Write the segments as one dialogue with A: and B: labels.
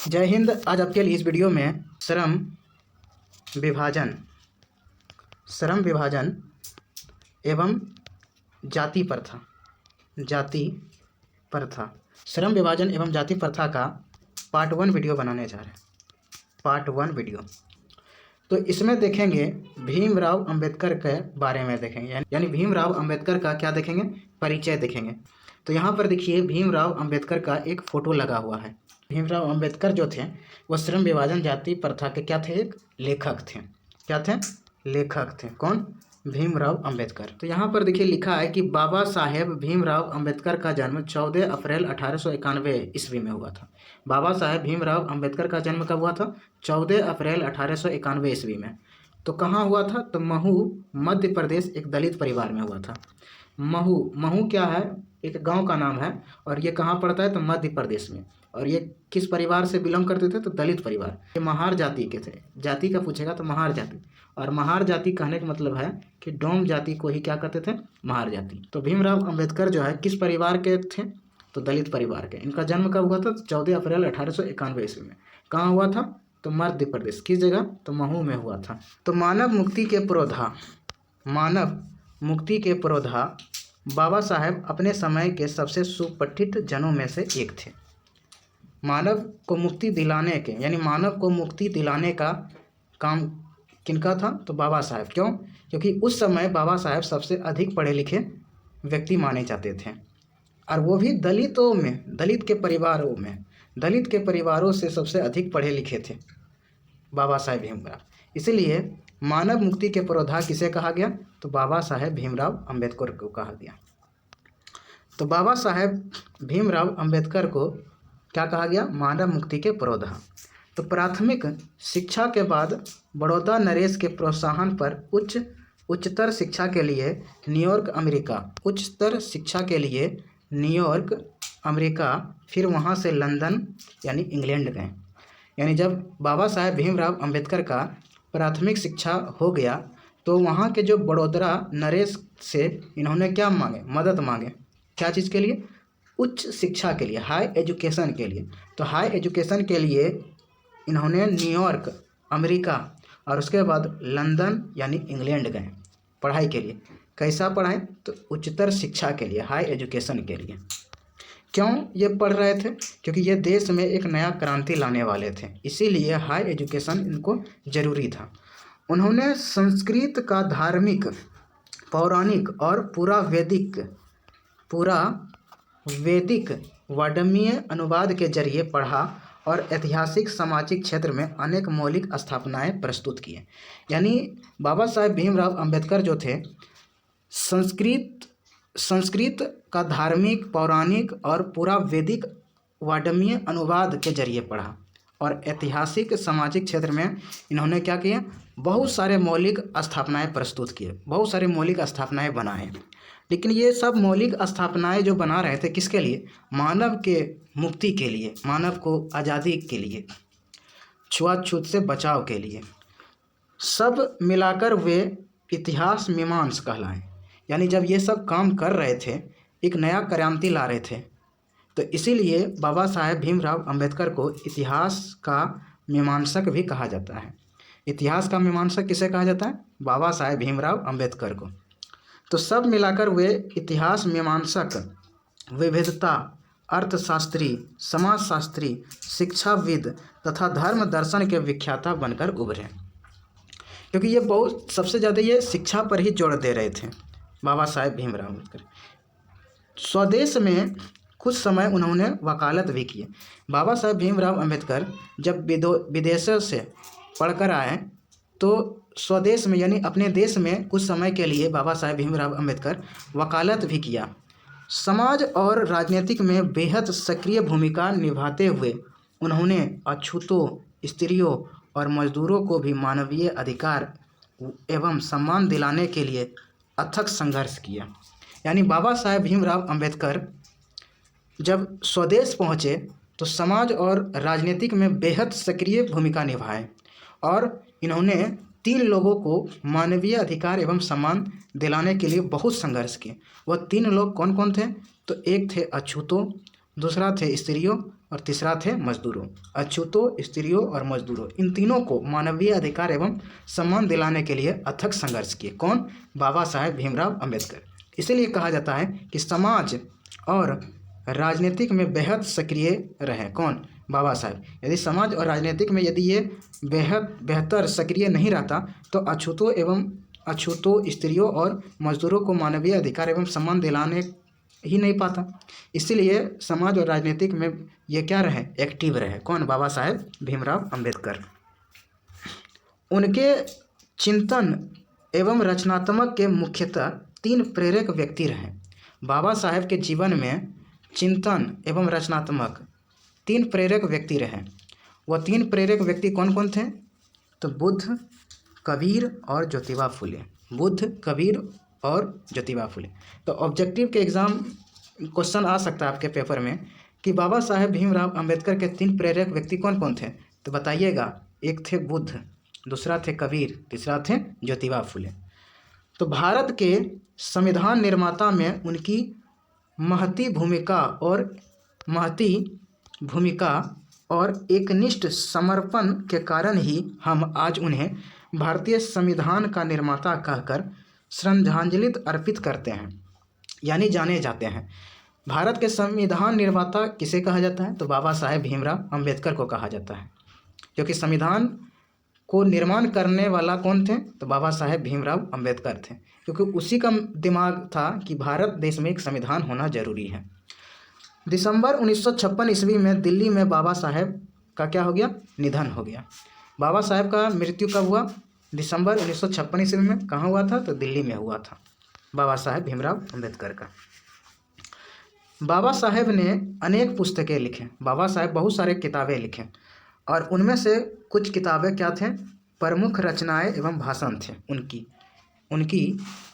A: जय हिंद। आज आपके लिए इस वीडियो में श्रम विभाजन एवं जाति प्रथा श्रम विभाजन एवं जाति प्रथा का पार्ट 1 वीडियो बनाने जा रहे हैं। पार्ट 1 वीडियो तो इसमें देखेंगे भीमराव अंबेडकर के बारे में देखेंगे, यानी भीमराव अंबेडकर का क्या देखेंगे, परिचय देखेंगे। तो यहाँ पर देखिए भीमराव अंबेडकर का एक फ़ोटो लगा हुआ है। भीमराव अंबेडकर जो थे वो श्रम विभाजन जाति प्रथा के क्या थे, एक लेखक थे। क्या थे? लेखक थे। कौन? भीमराव अंबेडकर। तो यहाँ पर देखिए लिखा है कि बाबा साहेब भीमराव अंबेडकर का जन्म 14 अप्रैल 1891 ईस्वी में हुआ था। बाबा साहेब भीमराव अंबेडकर का जन्म कब हुआ था? 14 अप्रैल 1891 ईस्वी में। तो कहाँ हुआ था? तो महू, मध्य प्रदेश, एक दलित परिवार में हुआ था। महू क्या है? एक गांव का नाम है और ये कहाँ पड़ता है? तो मध्य प्रदेश में। और ये किस परिवार से बिलोंग करते थे? तो दलित परिवार। ये महार जाति के थे। जाति का पूछेगा तो महार जाति। और महार जाति कहने का मतलब है कि डोम जाति को ही क्या करते थे? महार जाति। तो भीमराव अंबेडकर जो है किस परिवार के थे? तो दलित परिवार के। इनका जन्म कब हुआ था? तो 14 अप्रैल 1891 ईस्वी में। कहाँ हुआ था? तो मध्य प्रदेश। किस जगह? तो महू में हुआ था। तो मानव मुक्ति के पुरोधा बाबा साहेब अपने समय के सबसे सुपठित जनों में से एक थे। मानव को मुक्ति दिलाने के, यानी मानव को मुक्ति दिलाने का काम किनका था? तो बाबा साहेब। क्यों? क्योंकि उस समय बाबा साहेब सबसे अधिक पढ़े लिखे व्यक्ति माने जाते थे, और वो भी दलितों में, दलित के परिवारों से सबसे अधिक पढ़े लिखे थे बाबा साहेब भीमराव। इसलिए मानव मुक्ति के पुरोधा किसे कहा गया? तो बाबा साहेब भीमराव अंबेडकर को कहा गया। तो बाबा साहेब भीमराव अंबेडकर को क्या कहा गया? मानव मुक्ति के पुरोधा। तो प्राथमिक शिक्षा के बाद बड़ौदा नरेश के प्रोत्साहन पर उच्चतर शिक्षा के लिए न्यूयॉर्क अमेरिका, फिर वहाँ से लंदन यानी इंग्लैंड गए। यानी जब बाबा साहेब भीमराव अंबेडकर का प्राथमिक शिक्षा हो गया तो वहाँ के जो बड़ौदा नरेश से इन्होंने क्या मांगे? मदद मांगे। क्या चीज़ के लिए? उच्च शिक्षा के लिए, हाई एजुकेशन के लिए। तो हाई एजुकेशन के लिए इन्होंने न्यूयॉर्क अमेरिका और उसके बाद लंदन यानी इंग्लैंड गए पढ़ाई के लिए। कैसा पढ़ाई? तो उच्चतर शिक्षा के लिए, हाई एजुकेशन के लिए। क्यों ये पढ़ रहे थे? क्योंकि ये देश में एक नया क्रांति लाने वाले थे, इसीलिए हाई एजुकेशन इनको ज़रूरी था। उन्होंने संस्कृत का धार्मिक, पौराणिक और पूरा वैदिक वाङ्मय अनुवाद के जरिए पढ़ा और ऐतिहासिक सामाजिक क्षेत्र में अनेक मौलिक स्थापनाएं प्रस्तुत किए। यानी बाबा साहेब भीमराव अंबेडकर जो थे संस्कृत का धार्मिक, पौराणिक और पूरा वैदिक वाङ्मय अनुवाद के जरिए पढ़ा और ऐतिहासिक सामाजिक क्षेत्र में इन्होंने क्या किया? बहुत सारे मौलिक स्थापनाएं प्रस्तुत किए, बहुत सारे मौलिक स्थापनाएं बनाए। लेकिन ये सब मौलिक स्थापनाएं जो बना रहे थे किसके लिए? मानव के मुक्ति के लिए, मानव को आज़ादी के लिए, छुआछूत से बचाव के लिए। सब मिलाकर वे इतिहास मीमांस कहलाए। यानी जब ये सब काम कर रहे थे, एक नया क्रांति ला रहे थे, तो इसीलिए बाबा साहेब भीमराव अंबेडकर को इतिहास का मीमांसक भी कहा जाता है। इतिहास का मीमांसक किसे कहा जाता है? बाबा साहेब भीमराव अंबेडकर को। तो सब मिलाकर वे इतिहास मीमांसक, विविधता, अर्थशास्त्री, समाजशास्त्री, शिक्षाविद तथा धर्म दर्शन के विख्याता बनकर उभरे। क्योंकि ये बहुत सबसे ज़्यादा ये शिक्षा पर ही जोर दे रहे थे बाबा साहेब भीमराव अंबेडकर। स्वदेश में कुछ समय उन्होंने वकालत भी की। बाबा साहेब भीमराव अंबेडकर जब विदेशों से पढ़कर आए तो स्वदेश में, यानी अपने देश में कुछ समय के लिए बाबा साहेब भीमराव अंबेडकर वकालत भी किया। समाज और राजनीतिक में बेहद सक्रिय भूमिका निभाते हुए उन्होंने अछूतों, स्त्रियों और मजदूरों को भी मानवीय अधिकार एवं सम्मान दिलाने के लिए अथक संघर्ष किया। यानी बाबा साहेब भीमराव अंबेडकर जब स्वदेश पहुँचे तो समाज और राजनीतिक में बेहद सक्रिय भूमिका निभाए और इन्होंने 3 लोगों को मानवीय अधिकार एवं सम्मान दिलाने के लिए बहुत संघर्ष किए। वह 3 लोग कौन कौन थे? तो एक थे अछूतों, दूसरा थे स्त्रियों और तीसरा थे मजदूरों। अछूतों, स्त्रियों और मजदूरों, इन तीनों को मानवीय अधिकार एवं सम्मान दिलाने के लिए अथक संघर्ष किए। कौन? बाबा साहेब भीमराव अम्बेडकर। इसीलिए कहा जाता है कि समाज और राजनीतिक में बेहद सक्रिय रहे। कौन? बाबा साहेब। यदि समाज और राजनीतिक में यदि ये बेहतर सक्रिय नहीं रहता तो अछूतों, स्त्रियों और मजदूरों को मानवीय अधिकार एवं सम्मान दिलाने ही नहीं पाता। इसीलिए समाज और राजनीतिक में ये क्या रहे? एक्टिव रहे। कौन? बाबा साहेब भीमराव अम्बेडकर। उनके चिंतन एवं रचनात्मक के मुख्यतः 3 प्रेरक व्यक्ति रहे। बाबा साहेब के जीवन में चिंतन एवं रचनात्मक 3 प्रेरक व्यक्ति रहे। वह 3 प्रेरक व्यक्ति कौन कौन थे? तो बुद्ध, कबीर और ज्योतिबा फुले। बुद्ध, कबीर और ज्योतिबा फुले। तो ऑब्जेक्टिव के एग्ज़ाम क्वेश्चन आ सकता है आपके पेपर में कि बाबा साहेब भीमराव अम्बेडकर के 3 प्रेरक व्यक्ति कौन कौन थे? तो बताइएगा। एक थे बुद्ध, दूसरा थे कबीर, तीसरा थे ज्योतिबा फुले। तो भारत के संविधान निर्माता में उनकी महती भूमिका और एकनिष्ठ समर्पण के कारण ही हम आज उन्हें भारतीय संविधान का निर्माता कहकर श्रद्धांजलि अर्पित करते हैं, यानी जाने जाते हैं। भारत के संविधान निर्माता किसे कहा जाता है? तो बाबा साहेब भीमराव अम्बेडकर को कहा जाता है। क्योंकि संविधान को निर्माण करने वाला कौन थे? तो बाबा साहेब भीमराव अम्बेडकर थे। क्योंकि उसी का दिमाग था कि भारत देश में एक संविधान होना जरूरी है। दिसंबर 1956 ईस्वी में दिल्ली में बाबा साहेब का क्या हो गया? निधन हो गया। बाबा साहेब का मृत्यु कब हुआ? दिसंबर 1956 ईस्वी में। कहाँ हुआ था? तो दिल्ली में हुआ था, बाबा साहेब भीमराव अम्बेडकर का। बाबा साहेब ने अनेक पुस्तकें लिखे। बाबा साहेब बहुत सारे किताबें लिखे और उनमें से कुछ किताबें क्या थे? प्रमुख रचनाएं एवं भाषण थे उनकी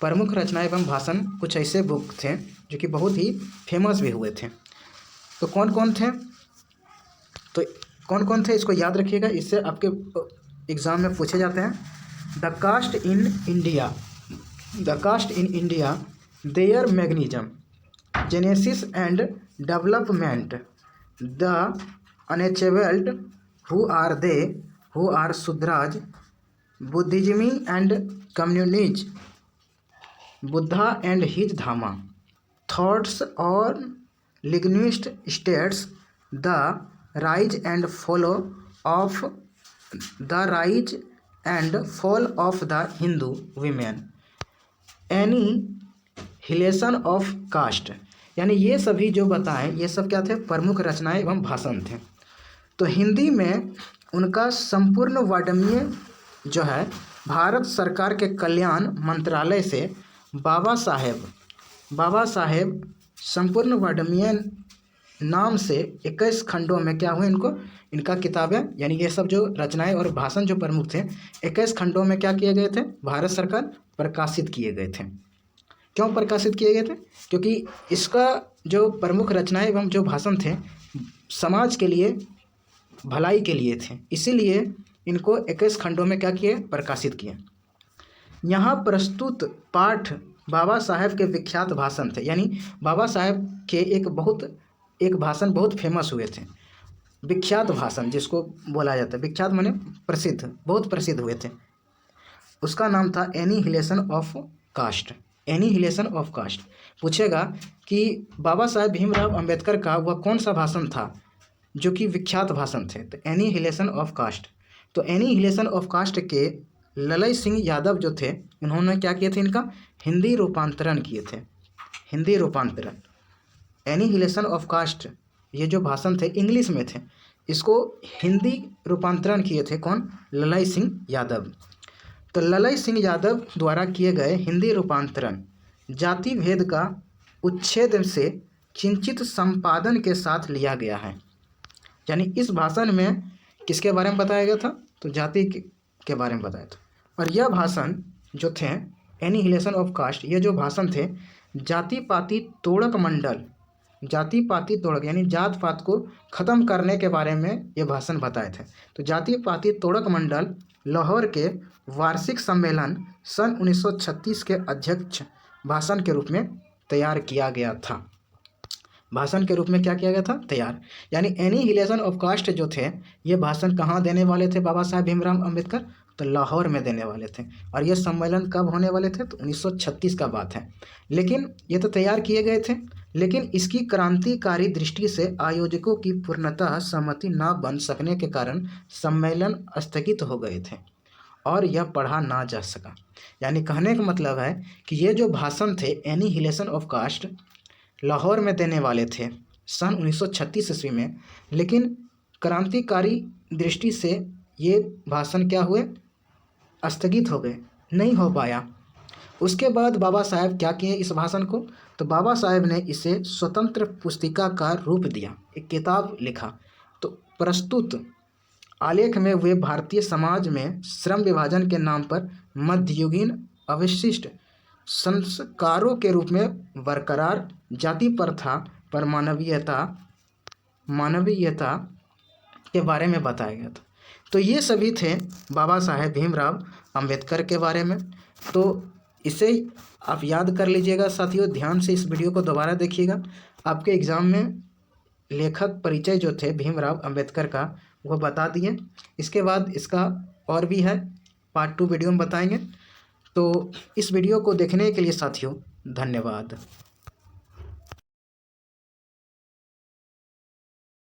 A: प्रमुख रचनाएं एवं भाषण कुछ ऐसे बुक थे जो कि बहुत ही फेमस भी हुए थे। तो कौन कौन थे इसको याद रखिएगा, इससे आपके एग्ज़ाम में पूछे जाते हैं। The caste in India, their mechanism, genesis and development, the untouchables, who are they, who are Shudras, Buddhism and communism, Buddha and his Dhamma, thoughts on linguistic states, the rise and fall of the Hindu women, annihilation of caste. यानी ये सभी जो बताएं, ये सब क्या थे? प्रमुख रचनाएं एवं भाषण थे। तो हिंदी में उनका संपूर्ण वाङ्मय जो है भारत सरकार के कल्याण मंत्रालय से बाबा साहेब संपूर्ण वाङ्मय नाम से 21 खंडों में क्या हुए? इनका किताबें, यानी ये सब जो रचनाएं और भाषण जो प्रमुख थे 21 खंडों में क्या किए गए थे? भारत सरकार प्रकाशित किए गए थे। क्यों प्रकाशित किए गए थे? क्योंकि इसका जो प्रमुख रचनाएं एवं जो भाषण थे समाज के लिए, भलाई के लिए थे, इसीलिए इनको 21 खंडों में क्या किए? प्रकाशित किए। यहाँ प्रस्तुत पाठ बाबा साहेब के विख्यात भाषण थे। यानी बाबा साहेब के एक भाषण बहुत फेमस हुए थे, विख्यात भाषण जिसको बोला जाता है। विख्यात माने प्रसिद्ध, बहुत प्रसिद्ध हुए थे। उसका नाम था annihilation of caste. Annihilation of caste पूछेगा कि बाबा साहेब भीमराव अम्बेडकर का वह कौन सा भाषण था जो कि विख्यात भाषण थे? तो एनिहिलेशन ऑफ कास्ट। तो एनिहिलेशन ऑफ कास्ट के ललई सिंह यादव जो थे, उन्होंने क्या किए थे? इनका हिंदी रूपांतरण किए थे। हिंदी रूपांतरण, एनिहिलेशन ऑफ कास्ट, ये जो भाषण थे इंग्लिश में थे, इसको हिंदी रूपांतरण किए थे कौन? ललई सिंह यादव। तो ललई सिंह यादव द्वारा किए गए हिंदी रूपांतरण जाति भेद का उच्छेद से किंचित संपादन के साथ लिया गया है। यानी इस भाषण में किसके बारे में बताया गया था? तो जाति के बारे में बताया था। और यह भाषण जो थे एनिहिलेशन ऑफ कास्ट, ये जो भाषण थे जाति पाति तोड़क मंडल, जाति पाति तोड़क यानी जात पात को ख़त्म करने के बारे में ये भाषण बताए थे। तो जाति पाति तोड़क मंडल लाहौर के वार्षिक सम्मेलन सन 1936 के अध्यक्ष भाषण के रूप में तैयार किया गया था। भाषण के रूप में क्या किया गया था, तैयार। यानी एनिहिलेशन ऑफ कास्ट जो थे, ये भाषण कहाँ देने वाले थे बाबा साहेब भीमराव अम्बेडकर, तो लाहौर में देने वाले थे। और ये सम्मेलन कब होने वाले थे, तो 1936 का बात है। लेकिन ये तो तैयार किए गए थे, लेकिन इसकी क्रांतिकारी दृष्टि से आयोजकों की पूर्णतः सहमति न बन सकने के कारण सम्मेलन स्थगित हो गए थे और यह पढ़ा ना जा सका। यानी कहने का मतलब है कि ये जो भाषण थे एनिहिलेशन ऑफ कास्ट, लाहौर में देने वाले थे सन 1936 ईस्वी में, लेकिन क्रांतिकारी दृष्टि से ये भाषण क्या हुए, स्थगित हो गए, नहीं हो पाया। उसके बाद बाबा साहेब क्या किए इस भाषण को, तो बाबा साहेब ने इसे स्वतंत्र पुस्तिका का रूप दिया, एक किताब लिखा। तो प्रस्तुत आलेख में वे भारतीय समाज में श्रम विभाजन के नाम पर मध्ययुगीन अवशिष्ट संस्कारों के रूप में बरकरार जाति प्रथा पर मानवीयता के बारे में बताया गया था। तो ये सभी थे बाबा साहेब भीमराव अंबेडकर के बारे में। तो इसे आप याद कर लीजिएगा साथियों, ध्यान से इस वीडियो को दोबारा देखिएगा। आपके एग्ज़ाम में लेखक परिचय जो थे भीमराव अंबेडकर का, वो बता दिए। इसके बाद इसका और भी है, पार्ट 2 वीडियो में बताएंगे। तो इस वीडियो को देखने के लिए साथियों धन्यवाद।